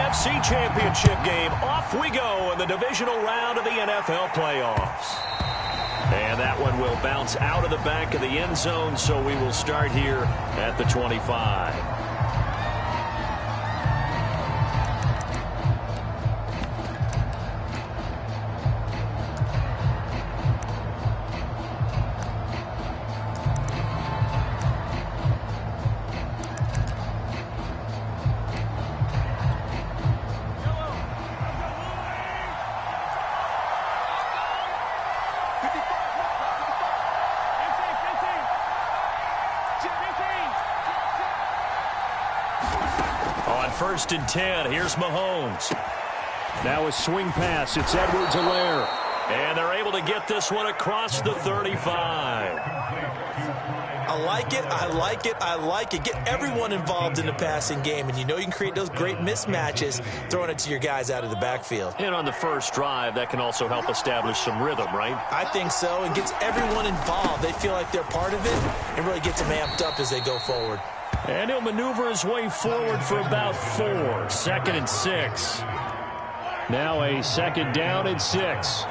NFC Championship game. Off we go in the divisional round of the NFL playoffs. And that one will bounce out of the back of the end zone, so we will start here at the 25. On 1st and 10, here's Mahomes. Now a swing pass. It's Edwards-Helaire. And they're able to get this one across the 35. I like it. I like it. I like it. Get everyone involved in the passing game, and you know you can create those great mismatches throwing it to your guys out of the backfield. And on the first drive, that can also help establish some rhythm, right? I think so, and gets everyone involved. They feel like they're part of it and really gets them amped up as they go forward. And he'll maneuver his way forward for about 4. 2nd and 6. Now a 2nd down and 6.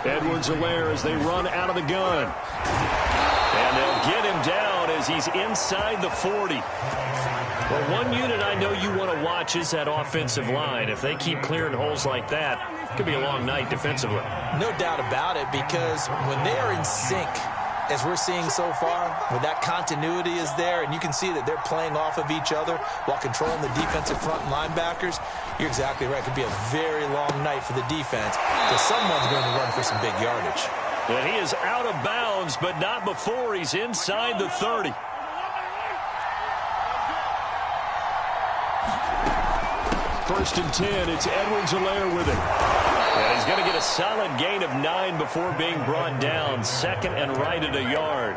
Edwards-Helaire as they run out of the gun. And they'll get him down as he's inside the 40. Well, one unit I know you want to watch is that offensive line. If they keep clearing holes like that, it could be a long night defensively. No doubt about it, because when they are in sync, as we're seeing so far, when that continuity is there, and you can see that they're playing off of each other while controlling the defensive front linebackers, you're exactly right. It could be a very long night for the defense, because someone's going to run for some big yardage. And he is out of bounds, but not before he's inside the 30. First and 10, it's Edwards-Helaire with it. And he's going to get a solid gain of 9 before being brought down. 2nd and right at a yard.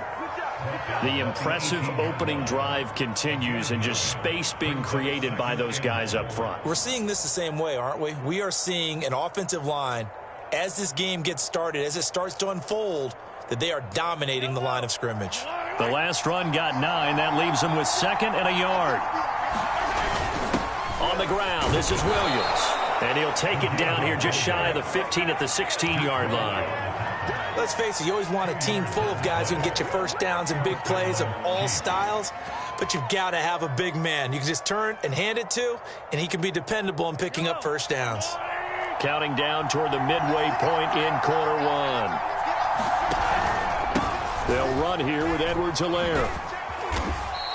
The impressive opening drive continues, and just space being created by those guys up front. We're seeing this the same way, aren't we? We are seeing an offensive line, as this game gets started, as it starts to unfold, that they are dominating the line of scrimmage. The last run got 9. That leaves them with 2nd and a yard. On the ground, this is Williams. And he'll take it down here just shy of the 15 at the 16-yard line. Let's face it, you always want a team full of guys who can get you first downs and big plays of all styles, but you've got to have a big man you can just turn and hand it to, and he can be dependable in picking up first downs. Counting down toward the midway point in quarter 1. They'll run here with Edwards-Helaire.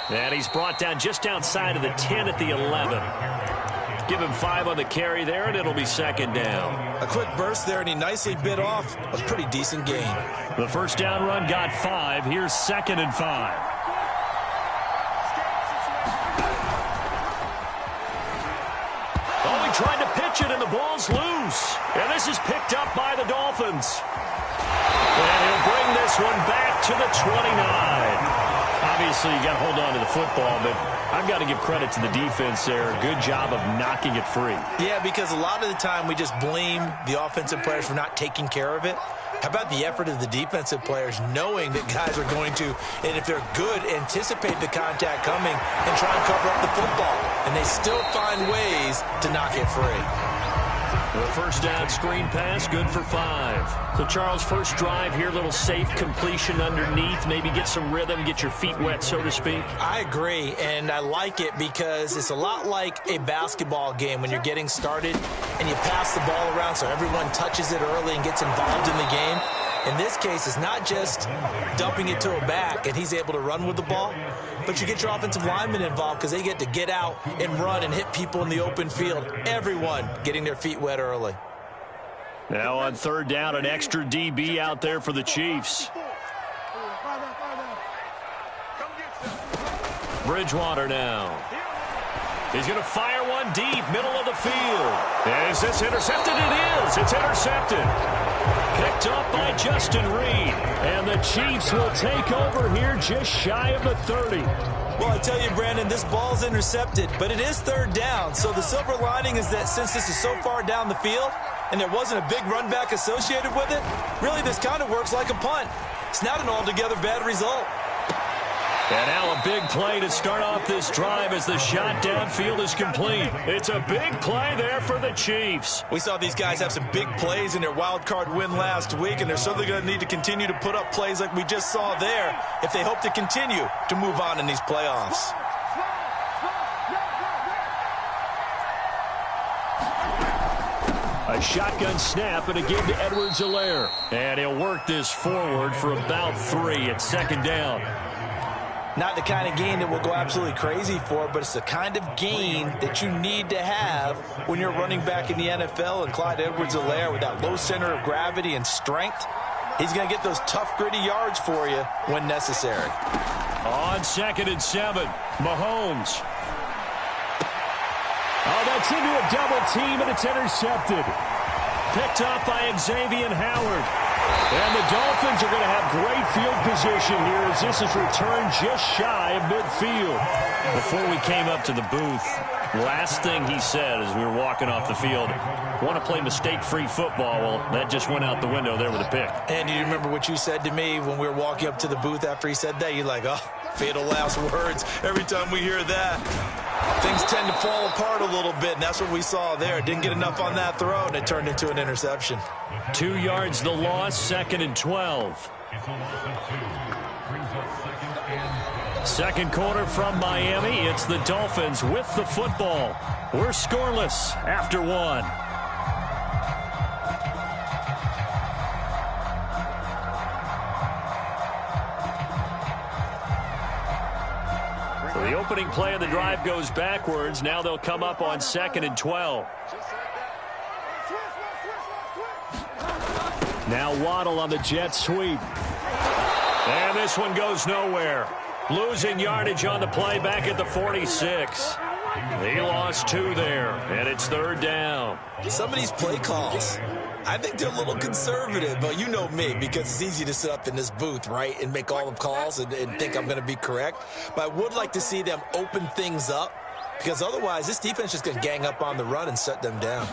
And he's brought down just outside of the 10 at the 11. Give him 5 on the carry there, and it'll be 2nd down. A quick burst there, and he nicely bit off a pretty decent gain. The first down run got 5. Here's 2nd and 5. Oh, he tried to pitch it, and the ball's loose. And this is picked up by the Dolphins. And he'll bring this one back to the 29. Obviously, you got to hold on to the football, but I've got to give credit to the defense there. Good job of knocking it free. Yeah, because a lot of the time we just blame the offensive players for not taking care of it. How about the effort of the defensive players knowing that guys are going to, and if they're good, anticipate the contact coming and try and cover up the football. And they still find ways to knock it free. The first down screen pass, good for 5. So, Charles, first drive here, little safe completion underneath. Maybe get some rhythm, get your feet wet, so to speak. I agree, and I like it because it's a lot like a basketball game when you're getting started and you pass the ball around so everyone touches it early and gets involved in the game. In this case, it's not just dumping it to a back and he's able to run with the ball, but you get your offensive linemen involved because they get to get out and run and hit people in the open field. Everyone getting their feet wet early. Now on 3rd down, an extra DB out there for the Chiefs. Bridgewater now. He's going to fire one deep, middle of the field. Is this intercepted? It is. It's intercepted. Picked up by Justin Reed. And the Chiefs will take over here just shy of the 30. Well, I tell you, Brandon, this ball's intercepted, but it is 3rd down. So the silver lining is that since this is so far down the field and there wasn't a big run back associated with it, really this kind of works like a punt. It's not an altogether bad result. And now a big play to start off this drive as the shot downfield is complete. It's a big play there for the Chiefs. We saw these guys have some big plays in their wild card win last week, and they're certainly going to need to continue to put up plays like we just saw there if they hope to continue to move on in these playoffs. A shotgun snap and a give to Edwards-Helaire. And he'll work this forward for about 3 at second down. Not the kind of gain that we'll go absolutely crazy for, but it's the kind of gain that you need to have when you're running back in the NFL. And Clyde Edwards-Helaire, with that low center of gravity and strength, he's going to get those tough, gritty yards for you when necessary. On 2nd and 7, Mahomes. Oh, that's into a double team, and it's intercepted. Picked up by Xavier Howard. And the Dolphins are going to have great field position here as this is returned just shy of midfield. Before we came up to the booth, last thing he said as we were walking off the field, want to play mistake-free football. Well, that just went out the window there with a pick. And you remember what you said to me when we were walking up to the booth after he said that? You're like, oh, fatal last words. Every time we hear that, things tend to fall apart a little bit, and that's what we saw there. Didn't get enough on that throw, and it turned into an interception. 2 yards the loss, 2nd and 12. Second quarter from Miami. It's the Dolphins with the football. We're scoreless after 1. So the opening play of the drive goes backwards. Now they'll come up on 2nd and 12. Now Waddle on the jet sweep. And this one goes nowhere. Losing yardage on the play back at the 46. He lost 2 there, and it's 3rd down. Some of these play calls, I think they're a little conservative, but you know me, because it's easy to sit up in this booth, right, and make all the calls and think I'm going to be correct. But I would like to see them open things up, because otherwise this defense is going to gang up on the run and shut them down.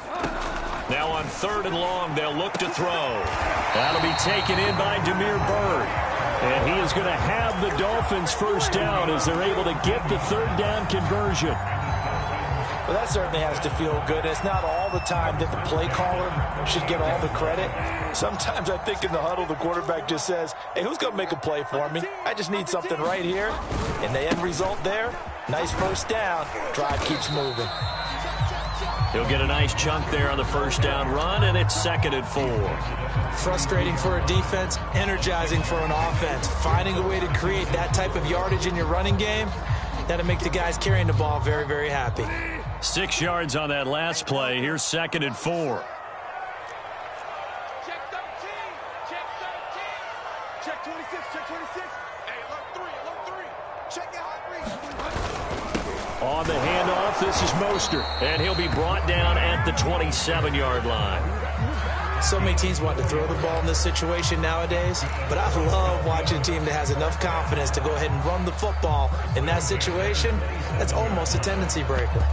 Now on 3rd and long, they'll look to throw. That'll be taken in by Damiere Byrd. And he is going to have the Dolphins first down as they're able to get the 3rd down conversion. Well, that certainly has to feel good. It's not all the time that the play caller should get all the credit. Sometimes I think in the huddle, the quarterback just says, hey, who's going to make a play for me? I just need something right here. And the end result there, nice first down. Drive keeps moving. He'll get a nice chunk there on the first down run, and it's 2nd and 4. Frustrating for a defense, energizing for an offense. Finding a way to create that type of yardage in your running game, that'll make the guys carrying the ball very, very happy. 6 yards on that last play. Here's 2nd and 4. Check 13. Check 13. Check 26. Check 26. Hey, alert 3. Alert 3. Check it hot 3. On the handoff, this is Mostert. And he'll be brought down at the 27-yard line. So many teams want to throw the ball in this situation nowadays, but I love watching a team that has enough confidence to go ahead and run the football in that situation. That's almost a tendency breaker.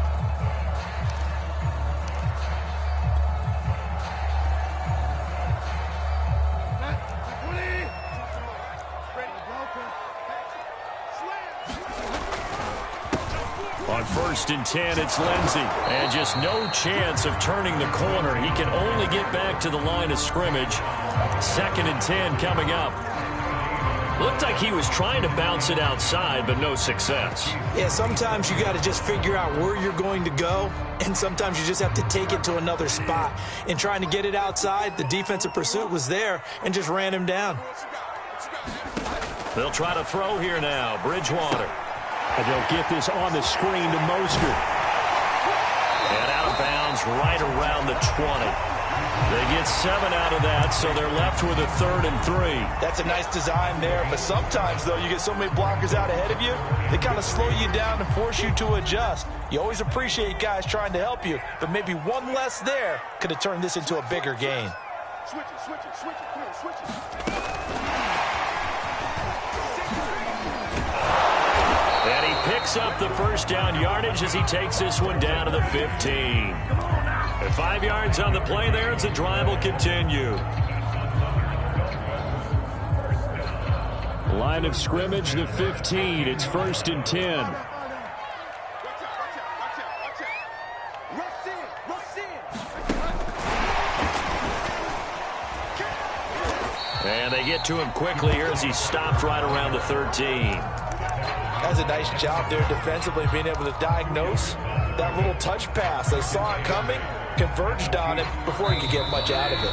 On 1st and 10, it's Lindsey. And just no chance of turning the corner. He can only get back to the line of scrimmage. 2nd and 10 coming up. Looked like he was trying to bounce it outside, but no success. Yeah, sometimes you got to just figure out where you're going to go, and sometimes you just have to take it to another spot. In trying to get it outside, the defensive pursuit was there and just ran him down. They'll try to throw here now. Bridgewater. And they'll get this on the screen to Mostert. And out of bounds right around the 20. They get 7 out of that, so they're left with a 3rd and 3. That's a nice design there, but sometimes, though, you get so many blockers out ahead of you, they kind of slow you down and force you to adjust. You always appreciate guys trying to help you, but maybe one less there could have turned this into a bigger gain. Switch it, switch it, switch it. Come on, switch it. And he picks up the first down yardage as he takes this one down to the 15. And 5 yards on the play there as the drive will continue. Line of scrimmage, the 15. It's 1st and 10. And they get to him quickly here as he stopped right around the 13. That's a nice job there defensively, being able to diagnose that little touch pass. They saw it coming, converged on it before he could get much out of it.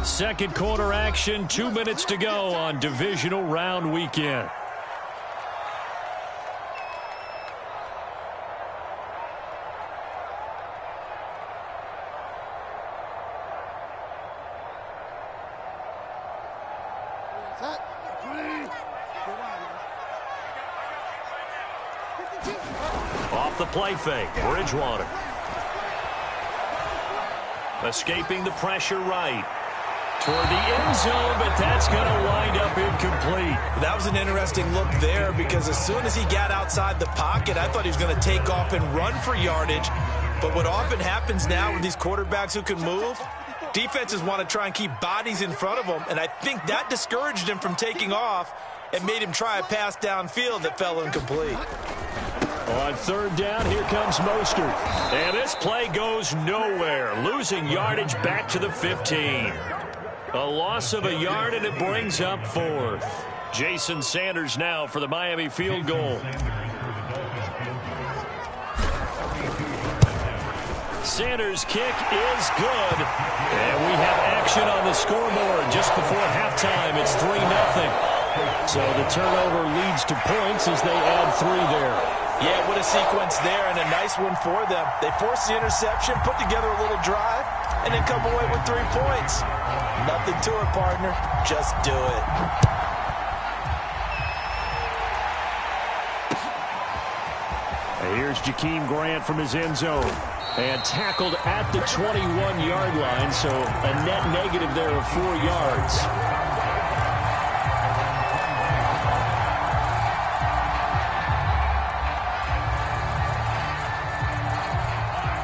Second quarter action, 2 minutes to go on divisional round weekend. Off the play fake, Bridgewater. Escaping the pressure right. Toward the end zone, but that's going to wind up incomplete. That was an interesting look there because as soon as he got outside the pocket, I thought he was going to take off and run for yardage. But what often happens now with these quarterbacks who can move, defenses want to try and keep bodies in front of them, and I think that discouraged him from taking off and made him try a pass downfield that fell incomplete. On third down, here comes Mostert. And this play goes nowhere, losing yardage back to the 15. A loss of a yard, and it brings up 4th. Jason Sanders now for the Miami field goal. Sanders' kick is good. And we have action on the scoreboard just before halftime. It's 3-0. So the turnover leads to points as they add 3 there. Yeah, what a sequence there, and a nice one for them. They force the interception, put together a little drive, and then come away with 3 points. Nothing to it, partner. Just do it. And here's Jakeem Grant from his end zone. And tackled at the 21-yard line, so a net negative there of 4 yards.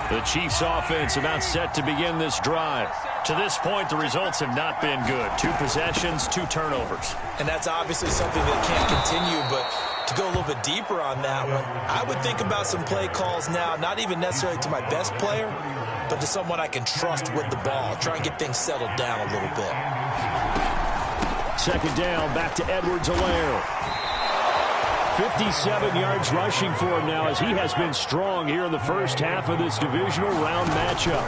The Chiefs offense about set to begin this drive. To this point, the results have not been good. 2 possessions, 2 turnovers. And that's obviously something that can't continue, but to go a little bit deeper on that one, I would think about some play calls now, not even necessarily to my best player, but to someone I can trust with the ball. Try and get things settled down a little bit. Second down, back to Edwards-Helaire. 57 yards rushing for him now as he has been strong here in the first half of this divisional round matchup.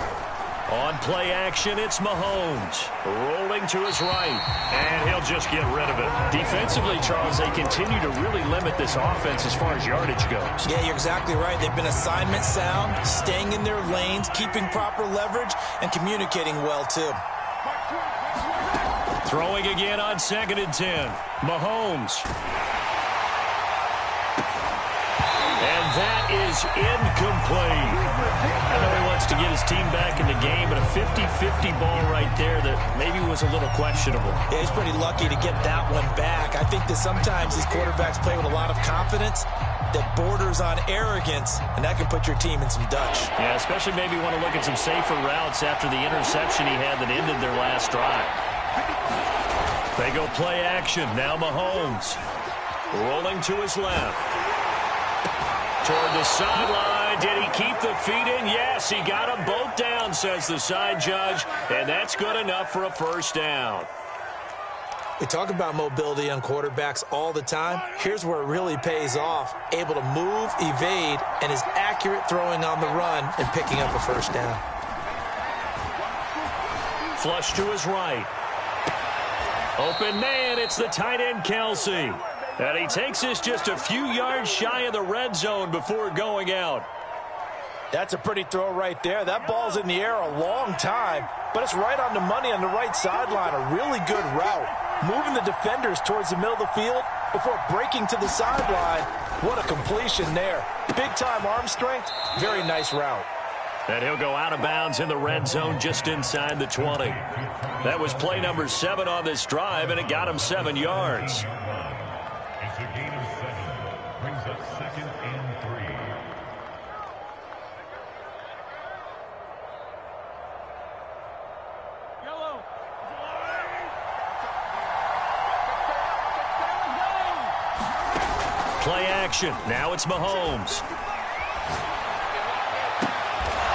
On play action, it's Mahomes. Rolling to his right, and he'll just get rid of it. Defensively, Charles, they continue to really limit this offense as far as yardage goes. Yeah, you're exactly right. They've been assignment sound, staying in their lanes, keeping proper leverage, and communicating well, too. Throwing again on 2nd and 10. Mahomes. And that is incomplete. I know he wants to get his team back in the game, but a 50-50 ball right there that maybe was a little questionable. Yeah, he's pretty lucky to get that one back. I think that sometimes these quarterbacks play with a lot of confidence that borders on arrogance, and that can put your team in some Dutch. Yeah, especially maybe want to look at some safer routes after the interception he had that ended their last drive. They go play action. Now Mahomes. Rolling to his left. Toward the sideline. Did he keep the feet in? Yes, he got them both down, says the side judge, and that's good enough for a first down. We talk about mobility on quarterbacks all the time. Here's where it really pays off. Able to move, evade, and is accurate throwing on the run and picking up a first down. Flush to his right. Open man, it's the tight end, Kelsey. And he takes us just a few yards shy of the red zone before going out. That's a pretty throw right there. That ball's in the air a long time, but it's right on the money on the right sideline. A really good route. Moving the defenders towards the middle of the field before breaking to the sideline. What a completion there. Big-time arm strength. Very nice route. And he'll go out of bounds in the red zone just inside the 20. That was play number 7 on this drive, and it got him 7 yards. It's a gain of 7. Brings up 2nd and 3. Yellow. action. Now it's Mahomes.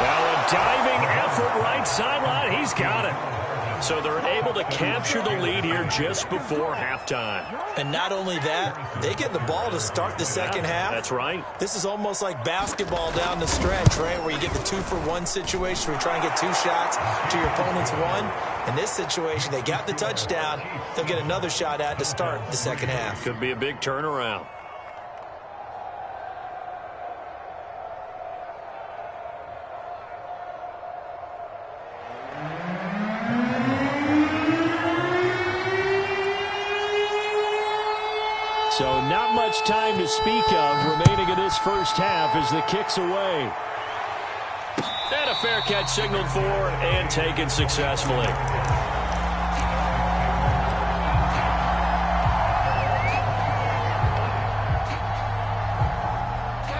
Now a diving effort right sideline. He's got it. So they're able to capture the lead here just before halftime. And not only that, they get the ball to start the second half. That's right. This is almost like basketball down the stretch, right, where you get the 2-for-1 situation where you try and get 2 shots to your opponent's 1. In this situation, they got the touchdown. They'll get another shot at to start the second half. Could be a big turnaround. So not much time to speak of remaining in this first half as the kick's away. And a fair catch signaled for and taken successfully.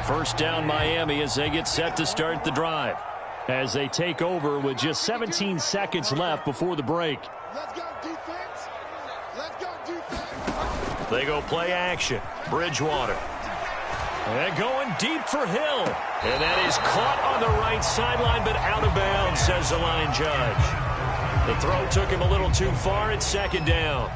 First down Miami as they get set to start the drive. As they take over with just 17 seconds left before the break. Let's go, defense. Let's go, defense. They go play action. Bridgewater. And going deep for Hill. And that is caught on the right sideline, but out of bounds, says the line judge. The throw took him a little too far. It's second down.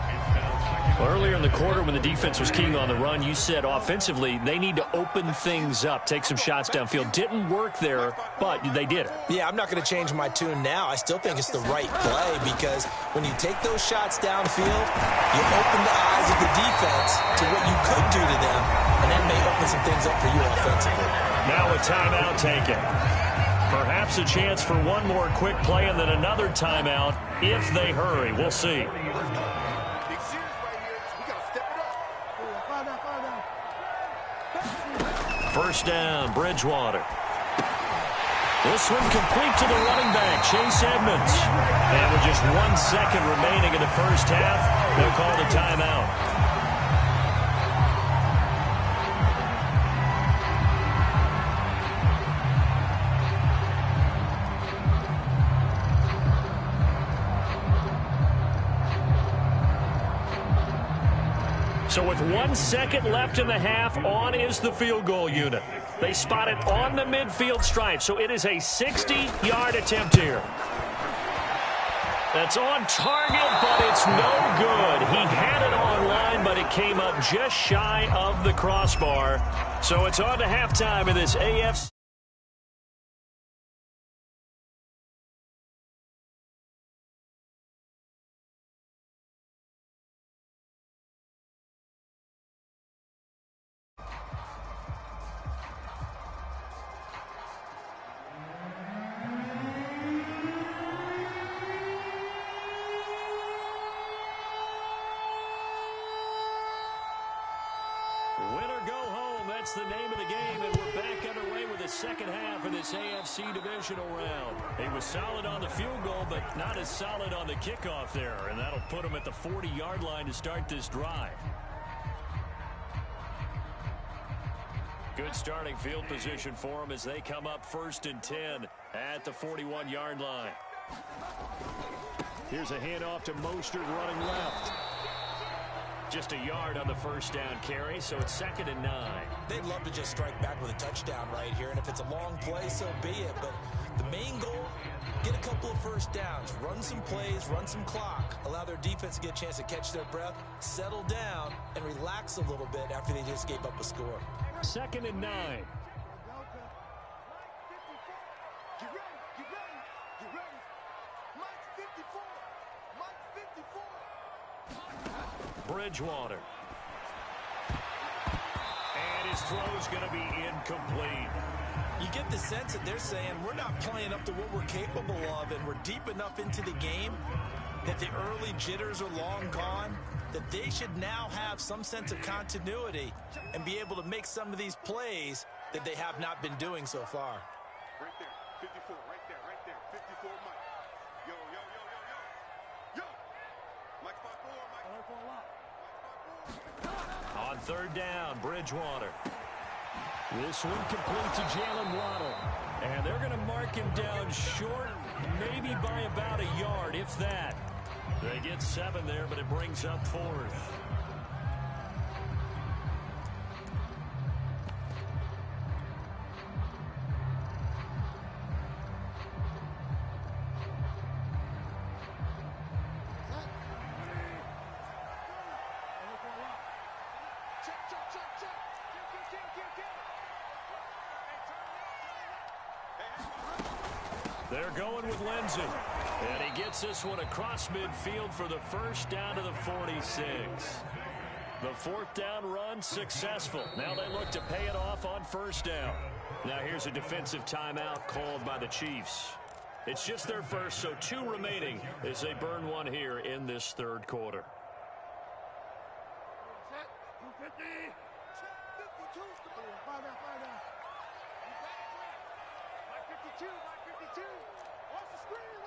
Well, earlier in the quarter when the defense was keying on the run, you said offensively they need to open things up, take some shots downfield. Didn't work there, but they did it. Yeah, I'm not going to change my tune now. I still think it's the right play because when you take those shots downfield, you open the eyes of the defense to what you could do to them, and that may open some things up for you offensively. Now a timeout taken. Perhaps a chance for one more quick play and then another timeout if they hurry. We'll see. First down, Bridgewater. This one complete to the running back, Chase Edmonds. And with just 1 second remaining in the first half, they'll call the timeout. So with 1 second left in the half, on is the field goal unit. They spot it on the midfield stripe, so it is a 60-yard attempt here. That's on target, but it's no good. He had it on line, but it came up just shy of the crossbar. So it's on to halftime in this AFC. That's the name of the game, and we're back underway with the second half of this AFC divisional round. He was solid on the field goal, but not as solid on the kickoff there, and that'll put him at the 40-yard line to start this drive. Good starting field position for him as they come up 1st and 10 at the 41-yard line. Here's a handoff to Mostert running left. Just a yard on the first down carry, so it's 2nd and 9. They'd love to just strike back with a touchdown right here, and if it's a long play, so be it. But the main goal, get a couple of first downs, run some plays, run some clock, allow their defense to get a chance to catch their breath, settle down, and relax a little bit after they just gave up a score. 2nd and 9. Get ready, get ready, get ready. Mike's 54. Mike's 54. Bridgewater. And his throw's going to be incomplete. You get the sense that they're saying we're not playing up to what we're capable of, and we're deep enough into the game that the early jitters are long gone, that they should now have some sense of continuity and be able to make some of these plays that they have not been doing so far. Right there, 54, right there, 54, Mike. Yo, yo, yo, yo, yo. Yo! Mike 5-4, Mike. I like that a lot. On 3rd down, Bridgewater. This one complete to Jalen Waddle. And they're going to mark him down short, maybe by about a yard, if that. They get 7 there, but it brings up 4th. They're going with Lindsay. And he gets this one across midfield for the first down to the 46. The fourth down run successful. Now they look to pay it off on first down. Now here's a defensive timeout called by the Chiefs. It's just their first, so 2 remaining as they burn one here in this third quarter. Set. 250. 52. 552. Watch the screen.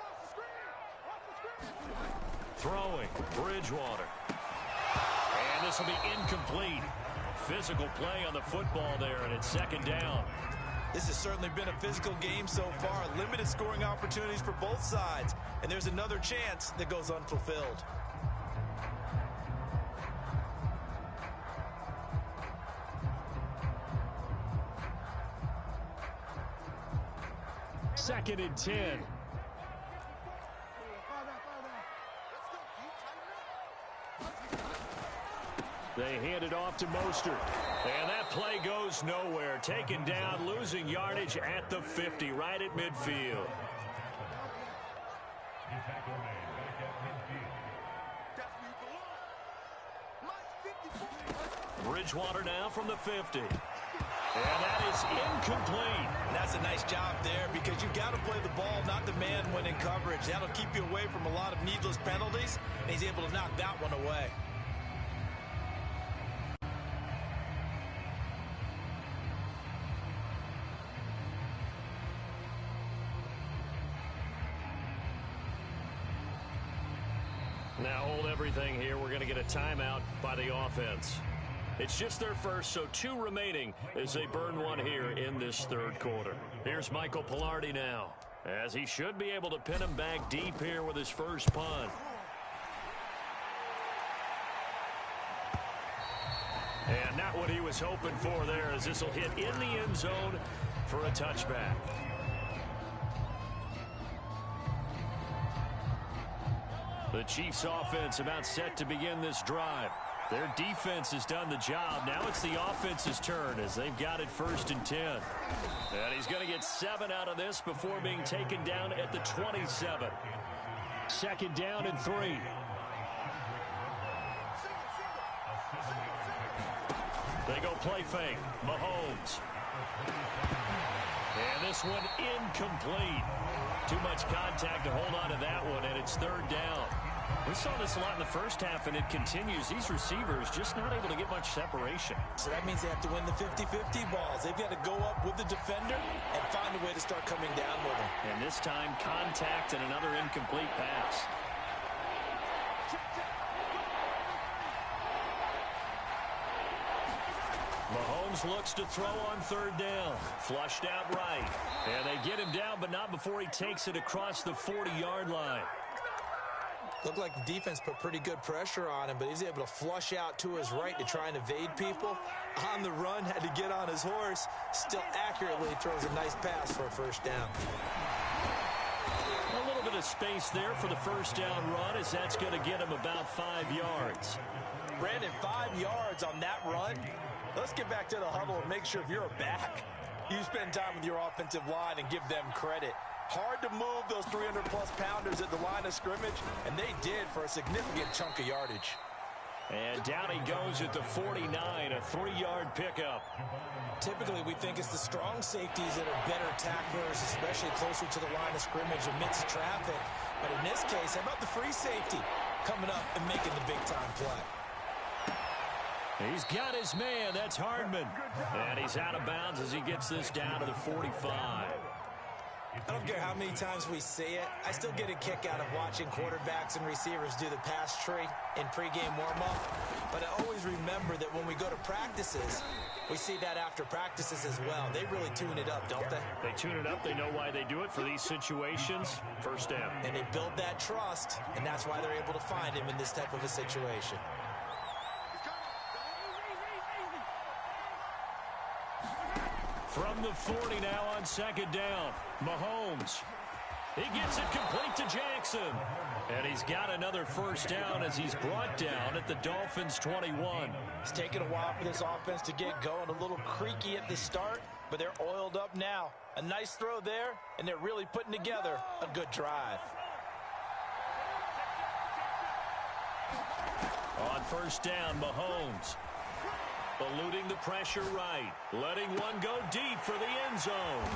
Throwing, Bridgewater. And this will be incomplete. Physical play on the football there, and it's second down. This has certainly been a physical game so far. Limited scoring opportunities for both sides. And there's another chance that goes unfulfilled. Second and 10. They hand it off to Mostert. And that play goes nowhere. Taken down, losing yardage at the 50, right at midfield. Bridgewater now from the 50. And that is incomplete. And that's a nice job there because you've got to play the ball, not the man when in coverage. That'll keep you away from a lot of needless penalties, and he's able to knock that one away. Now hold everything here. We're going to get a timeout by the offense. It's just their first, so 2 remaining as they burn one here in this third quarter. Here's Michael Palardy now, as he should be able to pin him back deep here with his first punt. And not what he was hoping for there, as this will hit in the end zone for a touchback. The Chiefs offense about set to begin this drive. Their defense has done the job. Now it's the offense's turn as they've got it first and 10. And he's going to get 7 out of this before being taken down at the 27. Second down and 3. They go play fake. Mahomes. And this one incomplete. Too much contact to hold on to that one, and it's third down. We saw this a lot in the first half, and it continues. These receivers just not able to get much separation. So that means they have to win the 50-50 balls. They've got to go up with the defender and find a way to start coming down with him. And this time, contact and another incomplete pass. Mahomes looks to throw on third down. Flushed out right. And they get him down, but not before he takes it across the 40-yard line. Looked like the defense put pretty good pressure on him, but he's able to flush out to his right to try and evade people. On the run, had to get on his horse. Still accurately throws a nice pass for a first down. A little bit of space there for the first down run, as that's going to get him about 5 yards. Brandon, 5 yards on that run. Let's get back to the huddle and make sure if you're a back, you spend time with your offensive line and give them credit. Hard to move those 300-plus pounders at the line of scrimmage, and they did for a significant chunk of yardage. And down he goes at the 49, a 3-yard pickup. Typically, we think it's the strong safeties that are better tacklers, especially closer to the line of scrimmage amidst traffic. But in this case, how about the free safety coming up and making the big-time play? He's got his man. That's Hardman. And he's out of bounds as he gets this down to the 45. I don't care how many times we see it. I still get a kick out of watching quarterbacks and receivers do the pass tree in pregame warm-up. But I always remember that when we go to practices, we see that after practices as well. They really tune it up, don't they? They tune it up. They know why they do it for these situations. First down. And they build that trust, and that's why they're able to find him in this type of a situation. From the 40 now on second down, Mahomes. He gets it complete to Jackson. And he's got another first down as he's brought down at the Dolphins' 21. It's taken a while for this offense to get going. A little creaky at the start, but they're oiled up now. A nice throw there, and they're really putting together a good drive. On first down, Mahomes. Eluding the pressure right. Letting one go deep for the end zone.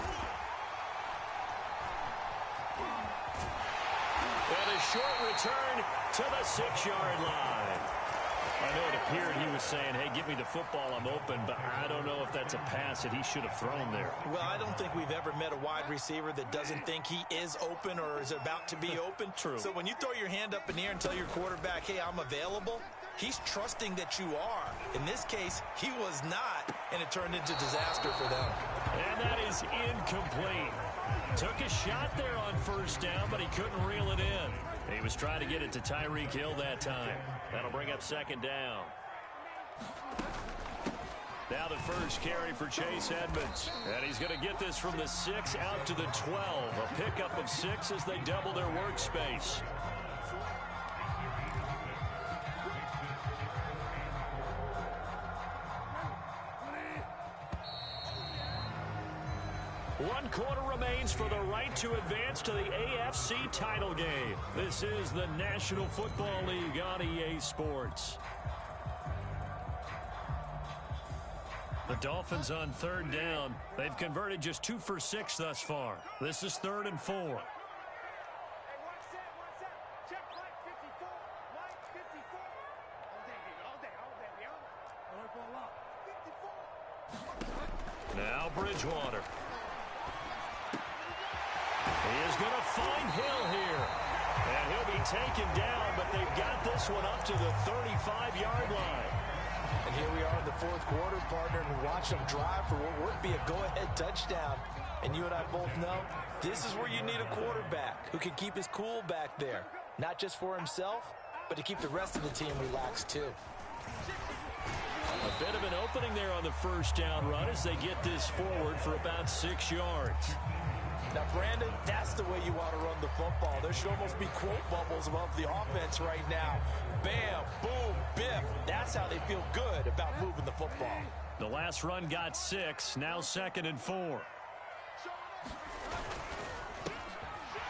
And a short return to the 6-yard line. I know it appeared he was saying, hey, give me the football, I'm open, but I don't know if that's a pass that he should have thrown there. Well, I don't think we've ever met a wide receiver that doesn't think he is open or is about to be open. True. So when you throw your hand up in the air and tell your quarterback, hey, I'm available, he's trusting that you are. In this case, he was not, and it turned into disaster for them. And that is incomplete. Took a shot there on first down, but he couldn't reel it in. He was trying to get it to Tyreek Hill that time. That'll bring up second down. Now the first carry for Chase Edmonds. And he's going to get this from the 6 out to the 12. A pickup of 6 as they double their workspace. One quarter remains for the right to advance to the AFC title game. This is the National Football League on EA Sports. The Dolphins on third down. They've converted just 2 for 6 thus far. This is 3rd and 4. Now Bridgewater. He is going to find Hill here. And he'll be taken down, but they've got this one up to the 35-yard line. And here we are in the 4th quarter, partner, and watch them drive for what would be a go-ahead touchdown. And you and I both know this is where you need a quarterback who can keep his cool back there. Not just for himself, but to keep the rest of the team relaxed too. A bit of an opening there on the first down run as they get this forward for about 6 yards. Now, Brandon, that's the way you want to run the football. There should almost be quote bubbles above the offense right now. Bam, boom, biff. That's how they feel good about moving the football. The last run got 6, now 2nd and 4.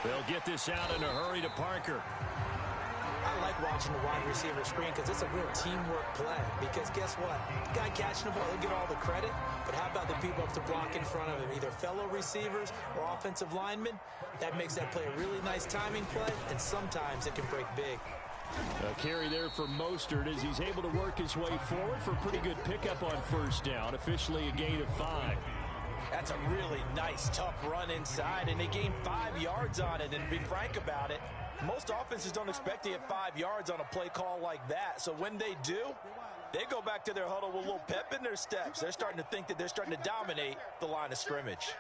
They'll get this out in a hurry to Parker. I like watching the wide receiver screen because it's a real teamwork play. Because guess what? The guy catching the ball, he'll get all the credit. But how about the people up to block in front of him? Either fellow receivers or offensive linemen. That makes that play a really nice timing play, and sometimes it can break big. A carry there for Mostert as he's able to work his way forward for a pretty good pickup on first down. Officially a gain of 5. That's a really nice, tough run inside, and they gained 5 yards on it. And to be frank about it, most offenses don't expect to get 5 yards on a play call like that. So when they do, they go back to their huddle with a little pep in their steps. They're starting to think that they're starting to dominate the line of scrimmage.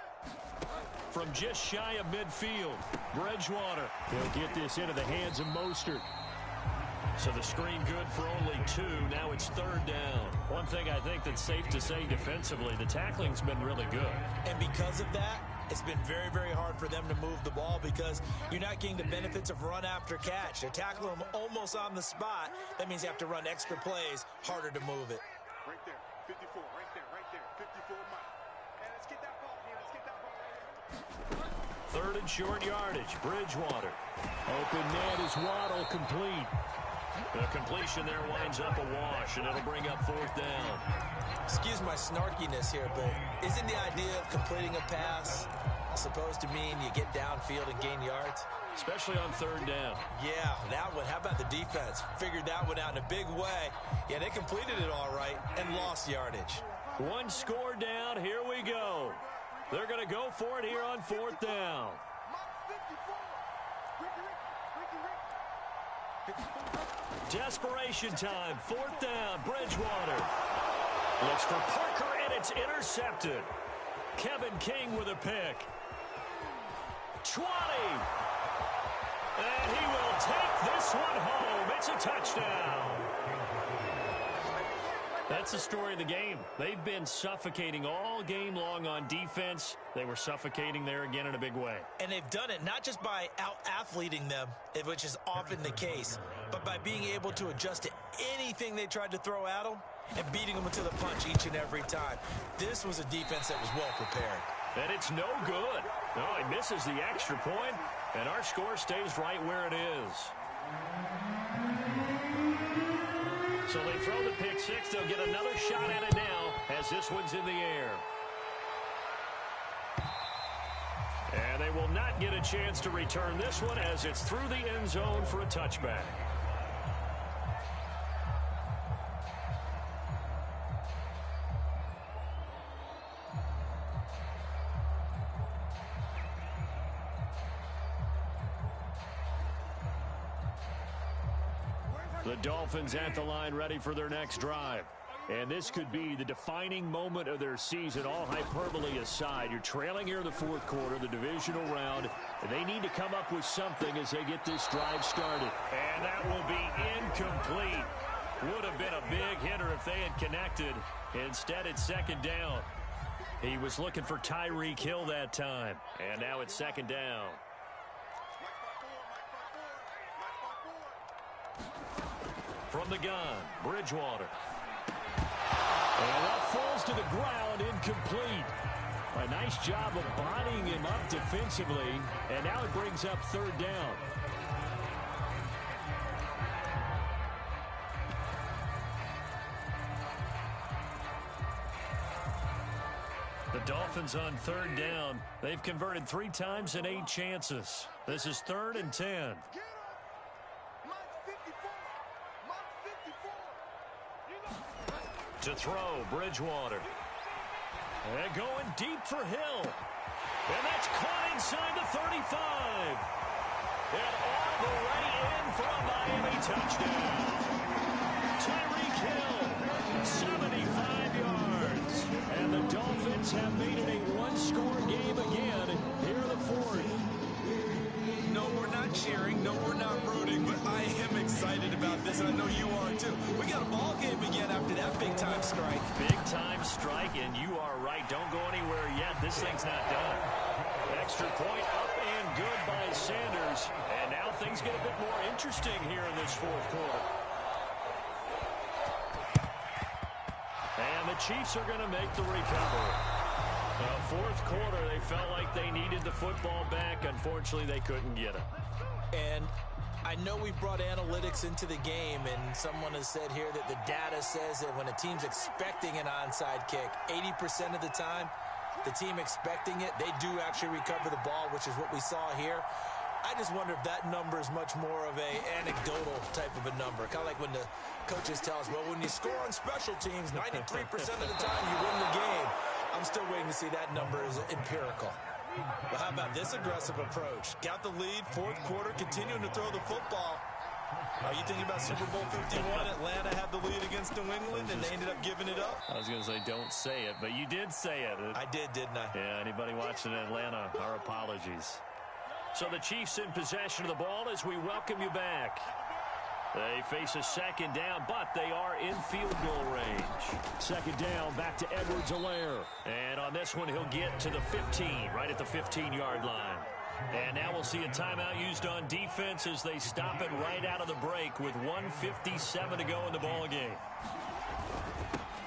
From just shy of midfield, Bridgewater. He'll get this into the hands of Mostert. So the screen good for only 2. Now it's 3rd down. One thing I think that's safe to say defensively, the tackling's been really good. And because of that, it's been very, very hard for them to move the ball because you're not getting the benefits of run after catch. They're tackling them almost on the spot. That means you have to run extra plays, harder to move it. Right there, 54, right there, 54 Mike. And let's get that ball here, let's get that ball right here. 3rd and short yardage, Bridgewater. Open net is Waddle, complete. The completion there winds up a wash, and it'll bring up 4th down. Excuse my snarkiness here, but isn't the idea of completing a pass supposed to mean you get downfield and gain yards? Especially on 3rd down. Yeah, that one. How about the defense? Figured that one out in a big way. Yeah, they completed it all right and lost yardage. 1 score down. Here we go. They're going to go for it here on 4th down. Desperation time. 4th down. Bridgewater looks for Parker, and it's intercepted. Kevin King with a pick. 20. And he will take this one home. It's a touchdown. That's the story of the game. They've been suffocating all game long on defense. They were suffocating there again in a big way. And they've done it not just by out-athleting them, which is often the case, but by being able to adjust to anything they tried to throw at them and beating them to the punch each and every time. This was a defense that was well prepared. And it's no good. No, he misses the extra point, and our score stays right where it is. So they throw the pick six. They'll get another shot at it now as this one's in the air. And they will not get a chance to return this one as it's through the end zone for a touchback. The Dolphins at the line ready for their next drive. And this could be the defining moment of their season, all hyperbole aside. You're trailing here in the fourth quarter, the divisional round. They need to come up with something as they get this drive started. And that will be incomplete. Would have been a big hitter if they had connected. Instead, it's second down. He was looking for Tyreek Hill that time. And now it's second down. From the gun, Bridgewater. And that falls to the ground, incomplete. A nice job of bodying him up defensively, and now it brings up third down. The Dolphins on third down. They've converted 3 times in 8 chances. This is 3rd and 10. To throw, Bridgewater. And going deep for Hill. And that's caught inside the 35. And all the way in for a Miami touchdown. Tyreek Hill, 75 yards. And the Dolphins have made it a one-score game again here in the fourth. No, we're not cheering. No, we're not rooting. But I am excited about this, and I know you are too. We got a ball game again after that big-time strike. Big-time strike, and you are right. Don't go anywhere yet. This thing's not done. Extra point up and good by Sanders. And now things get a bit more interesting here in this fourth quarter. And the Chiefs are going to make the recovery. Fourth quarter, they felt like they needed the football back. Unfortunately, they couldn't get it. And I know we brought analytics into the game, and someone has said here that the data says that when a team's expecting an onside kick, 80% of the time, the team expecting it, they do actually recover the ball, which is what we saw here. I just wonder if that number is much more of a anecdotal type of a number. Kind of like when the coaches tell us, well, when you score on special teams, 93% of the time you win the game. I'm still waiting to see that number is empirical. Well, how about this aggressive approach? Got the lead, fourth quarter, continuing to throw the football. Are you thinking about Super Bowl 51? Atlanta had the lead against New England, and they ended up giving it up? I was going to say, don't say it, but you did say it. I did, didn't I? Yeah, anybody watching Atlanta, our apologies. So the Chiefs in possession of the ball as we welcome you back. They face a second down, but they are in field goal range. Second down, back to Edwards-Helaire. And on this one, he'll get to the 15, right at the 15-yard line. And now we'll see a timeout used on defense as they stop it right out of the break with 1:57 to go in the ball game.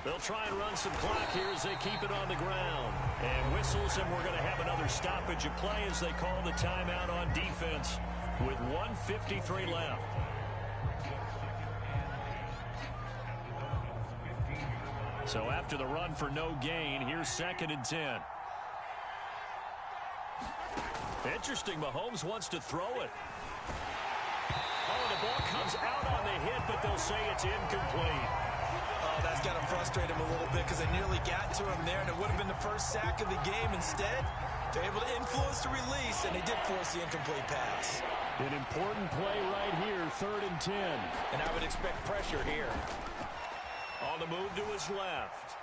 They'll try and run some clock here as they keep it on the ground. And whistles, and we're going to have another stoppage of play as they call the timeout on defense with 1:53 left. So after the run for no gain, here's 2nd and 10. Interesting, Mahomes wants to throw it. Oh, the ball comes out on the hit, but they'll say it's incomplete. Oh, that's got to frustrate him a little bit because they nearly got to him there, and it would have been the first sack of the game. Instead, they're able to influence the release, and they did force the incomplete pass. An important play right here, 3rd and 10. And I would expect pressure here. On the move to his left.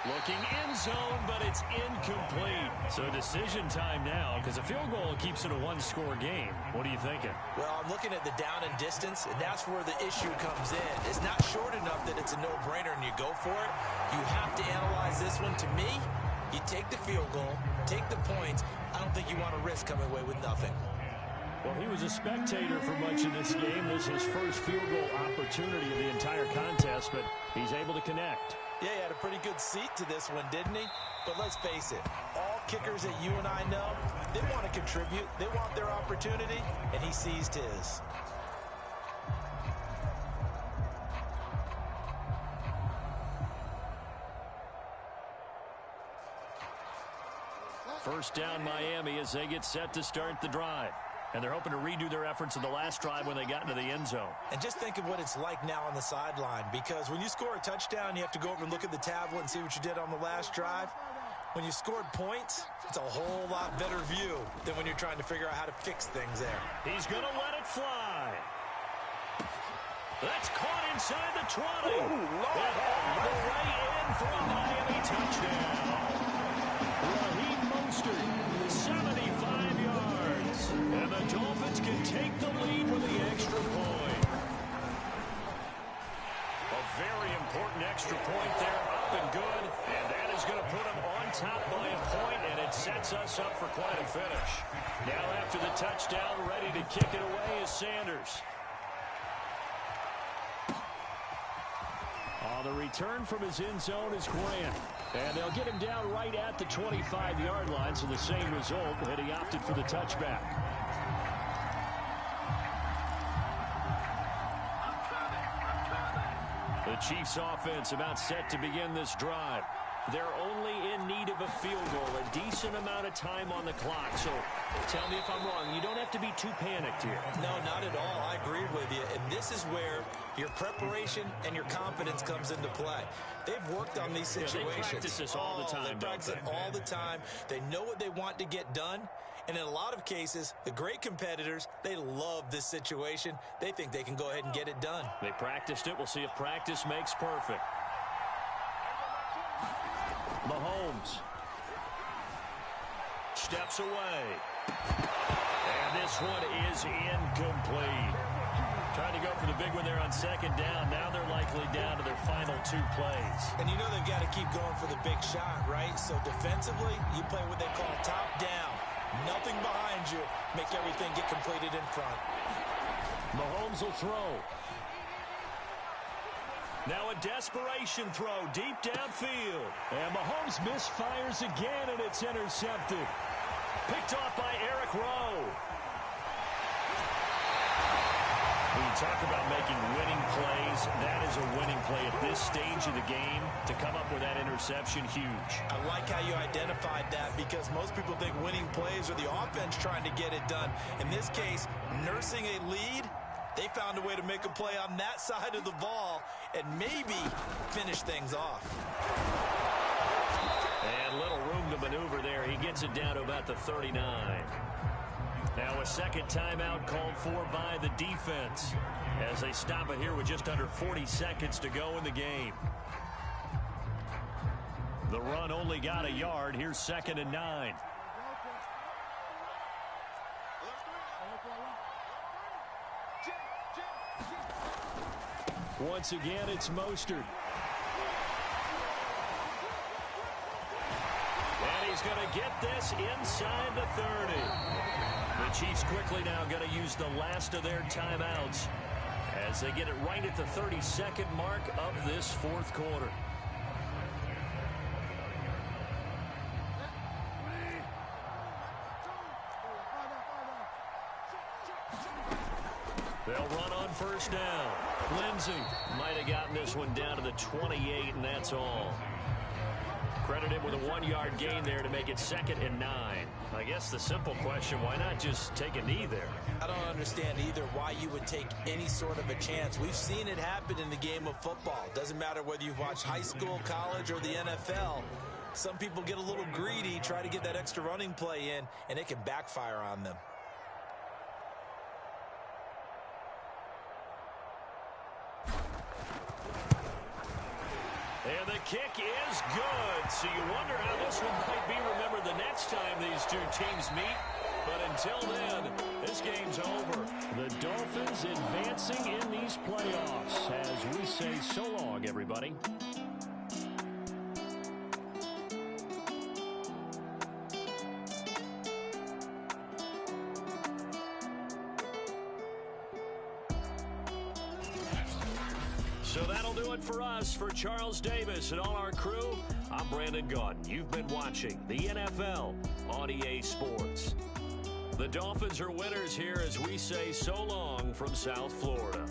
Looking end zone, but it's incomplete. So decision time now, because a field goal keeps it a one-score game. What are you thinking? Well, I'm looking at the down and distance, and that's where the issue comes in. It's not short enough that it's a no-brainer and you go for it. You have to analyze this one. To me, you take the field goal, take the points. I don't think you want to risk coming away with nothing. Well, he was a spectator for much of this game. This is his first field goal opportunity of the entire contest, but he's able to connect. Yeah, he had a pretty good seat to this one, didn't he? But let's face it, all kickers that you and I know, they want to contribute. They want their opportunity, and he seized his. First down, Miami, as they get set to start the drive. And they're hoping to redo their efforts in the last drive when they got into the end zone. And just think of what it's like now on the sideline, because when you score a touchdown, you have to go over and look at the tablet and see what you did on the last drive. When you scored points, it's a whole lot better view than when you're trying to figure out how to fix things there. He's going to let it fly. That's caught inside the 20. All the way in for a Miami touchdown. Raheem Mostert, 75 yards. And the Dolphins can take the lead with the extra point. A very important extra point there, up and good. And that is going to put them on top by a point, and it sets us up for quite a finish. Now after the touchdown, ready to kick it away is Sanders. On the return from his end zone is Grant. And they'll get him down right at the 25-yard line, so the same result, and he opted for the touchback. The Chiefs offense about set to begin this drive. They're only in need of a field goal, a decent amount of time on the clock. So tell me if I'm wrong. You don't have to be too panicked here. No, not at all. I agree with you. And this is where your preparation and your confidence comes into play. They've worked on these situations. They practice this all the time. They practice it all the time. They know what they want to get done. And in a lot of cases, the great competitors, they love this situation. They think they can go ahead and get it done. They practiced it. We'll see if practice makes perfect. Mahomes steps away. And this one is incomplete. Trying to go for the big one there on second down. Now they're likely down to their final two plays. And you know they've got to keep going for the big shot, right? So defensively, you play what they call top down. Nothing behind you. Make everything get completed in front. Mahomes will throw. Now a desperation throw deep downfield. And Mahomes misfires again, and it's intercepted. Picked off by Eric Rowe. When you talk about making winning plays, that is a winning play at this stage of the game. To come up with that interception, huge. I like how you identified that, because most people think winning plays are the offense trying to get it done. In this case, nursing a lead, they found a way to make a play on that side of the ball and maybe finish things off. And little room to maneuver there. He gets it down to about the 39. Now a second timeout called for by the defense as they stop it here with just under 40 seconds to go in the game. The run only got a yard. Here's 2nd and 9. Once again, it's Mostert. And he's going to get this inside the 30. The Chiefs quickly now going to use the last of their timeouts as they get it right at the 32nd mark of this fourth quarter. They'll run on first down. Lindsey might have gotten this one down to the 28, and that's all. Credit him with a 1-yard gain there to make it 2nd and 9. I guess the simple question, why not just take a knee there? I don't understand either why you would take any sort of a chance. We've seen it happen in the game of football. Doesn't matter whether you've watched high school, college, or the NFL. Some people get a little greedy, try to get that extra running play in, and it can backfire on them. And the kick is good. So you wonder how this one might be remembered the next time these two teams meet. But until then, this game's over. The Dolphins advancing in these playoffs as we say so long, everybody. So that'll do it for us. For Charles Davis and all our crew, I'm Brandon Gaudin. You've been watching the NFL on EA Sports. The Dolphins are winners here as we say so long from South Florida.